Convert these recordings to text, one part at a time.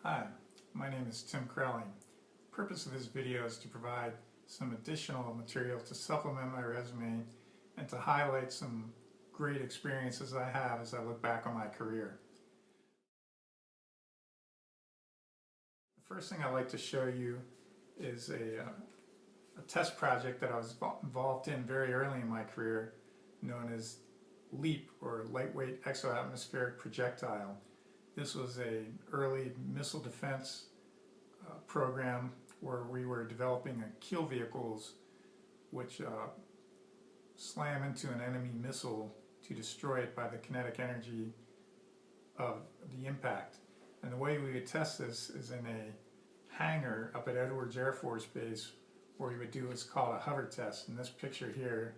Hi, my name is Tim Crowley. The purpose of this video is to provide some additional material to supplement my resume and to highlight some great experiences I have as I look back on my career. The first thing I'd like to show you is a test project that I was involved in very early in my career, known as LEAP, or Lightweight Exoatmospheric Projectile. This was an early missile defense program where we were developing kill vehicles which slam into an enemy missile to destroy it by the kinetic energy of the impact. And the way we would test this is in a hangar up at Edwards Air Force Base, where we would do what's called a hover test. And this picture here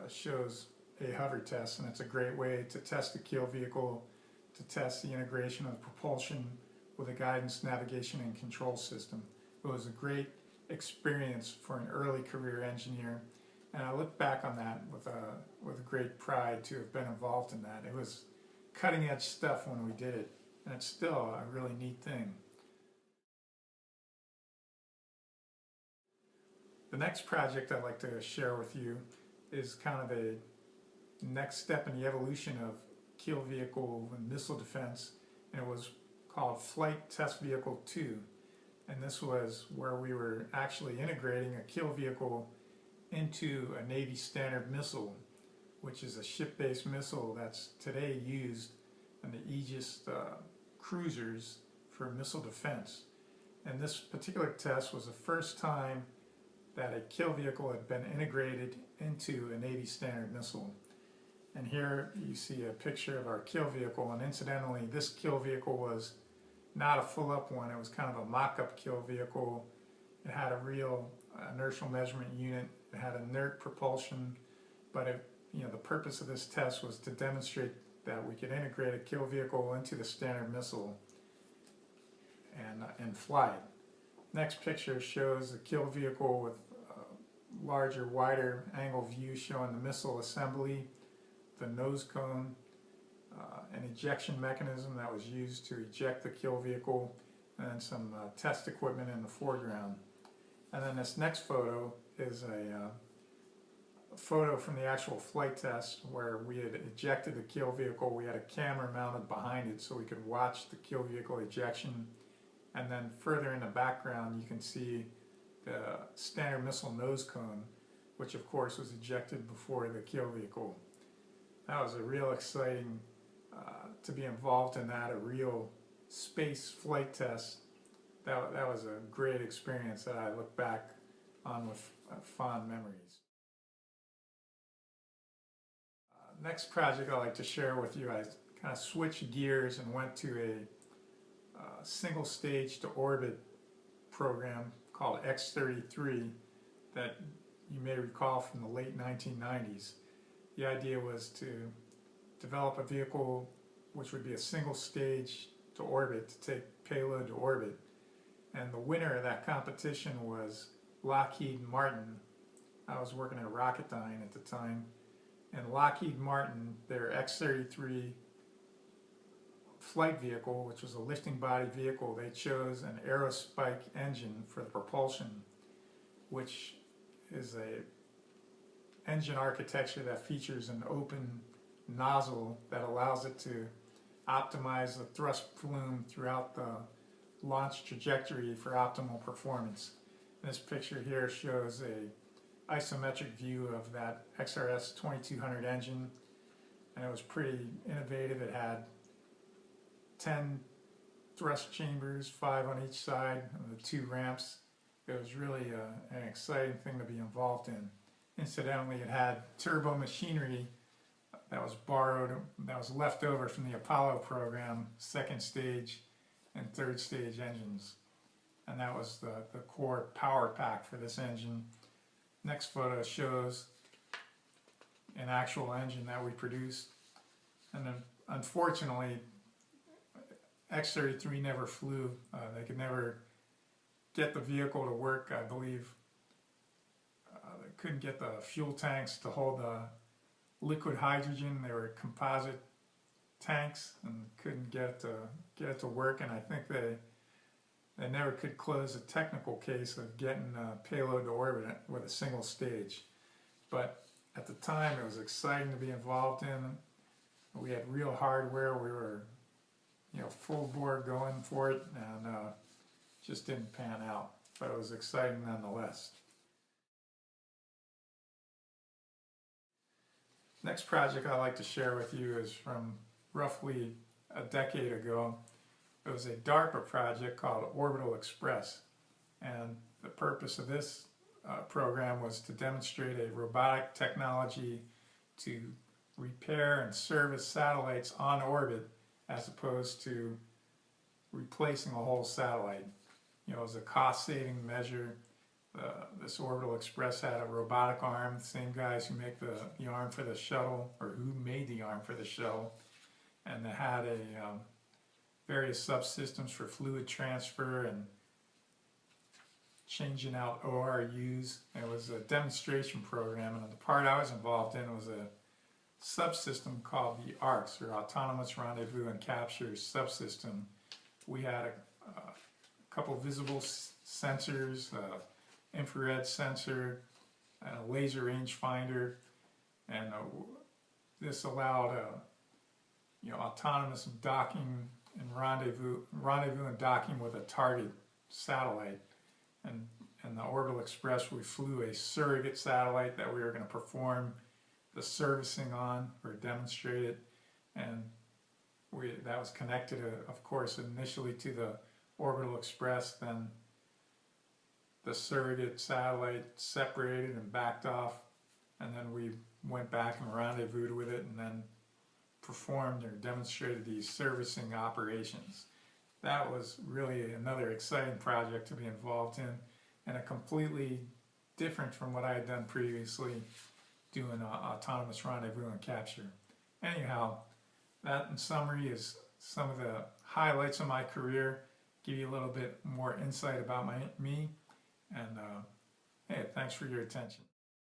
shows a hover test, and it's a great way to test a kill vehicle, to test the integration of propulsion with a guidance, navigation, and control system. It was a great experience for an early career engineer, and I look back on that with a great pride to have been involved in that. It was cutting edge stuff when we did it, and it's still a really neat thing. The next project I'd like to share with you is kind of a next step in the evolution of kill vehicle and missile defense, and it was called Flight Test Vehicle 2. And this was where we were actually integrating a kill vehicle into a Navy Standard missile, which is a ship-based missile that's today used in the Aegis cruisers for missile defense. And this particular test was the first time that a kill vehicle had been integrated into a Navy Standard missile. And here you see a picture of our kill vehicle, and incidentally this kill vehicle was not a full-up one. It was kind of a mock-up kill vehicle. It had a real inertial measurement unit. It had inert propulsion, but the purpose of this test was to demonstrate that we could integrate a kill vehicle into the Standard missile and fly it. Next picture shows the kill vehicle with a larger, wider angle view showing the missile assembly, the nose cone, an ejection mechanism that was used to eject the kill vehicle, and then some test equipment in the foreground. And then this next photo is a photo from the actual flight test where we had ejected the kill vehicle. We had a camera mounted behind it so we could watch the kill vehicle ejection. And then further in the background you can see the Standard missile nose cone, which of course was ejected before the kill vehicle. That was a real exciting to be involved in that, a real space flight test. That was a great experience that I look back on with fond memories. Next project I'd like to share with you, I kind of switched gears and went to a single stage to orbit program called X-33 that you may recall from the late 1990s. The idea was to develop a vehicle which would be a single stage to orbit, to take payload to orbit. And the winner of that competition was Lockheed Martin. I was working at Rocketdyne at the time, and Lockheed Martin, their X-33 flight vehicle, which was a lifting body vehicle, they chose an aerospace engine for the propulsion, which is a engine architecture that features an open nozzle that allows it to optimize the thrust plume throughout the launch trajectory for optimal performance. This picture here shows a isometric view of that XRS 2200 engine, and it was pretty innovative. It had 10 thrust chambers, 5 on each side of the 2 ramps. It was really an exciting thing to be involved in. Incidentally, it had turbo machinery that was borrowed, that was left over from the Apollo program, second stage and third stage engines. And that was the core power pack for this engine. Next photo shows an actual engine that we produced. And then, unfortunately, X-33 never flew. They could never get the vehicle to work. I believe they couldn't get the fuel tanks to hold the liquid hydrogen. They were composite tanks and couldn't get it to work, and I think they never could close a technical case of getting a payload to orbit with a single stage. But at the time, it was exciting to be involved in. We had real hardware. We were, full bore going for it, and just didn't pan out. But it was exciting nonetheless. Next project I'd like to share with you is from roughly a decade ago. It was a DARPA project called Orbital Express, and the purpose of this program was to demonstrate a robotic technology to repair and service satellites on orbit as opposed to replacing a whole satellite. It was a cost-saving measure. This Orbital Express had a robotic arm, the same guys who make the arm for the shuttle, or who made the arm for the shuttle, and they had various subsystems for fluid transfer and changing out ORUs. It was a demonstration program, and the part I was involved in was a subsystem called the ARCS, or Autonomous Rendezvous and Capture Subsystem. We had a couple visible sensors, infrared sensor, and a laser rangefinder, and this allowed autonomous docking and rendezvous and docking with a target satellite. And in the Orbital Express, we flew a surrogate satellite that we were going to perform the servicing on or demonstrate it, and that was connected, of course, initially to the Orbital Express. Then the surrogate satellite separated and backed off, and then we went back and rendezvoused with it and then performed or demonstrated these servicing operations. That was really another exciting project to be involved in, and a completely different from what I had done previously, doing autonomous rendezvous and capture. Anyhow, that in summary is some of the highlights of my career, give you a little bit more insight about me, and hey, thanks for your attention.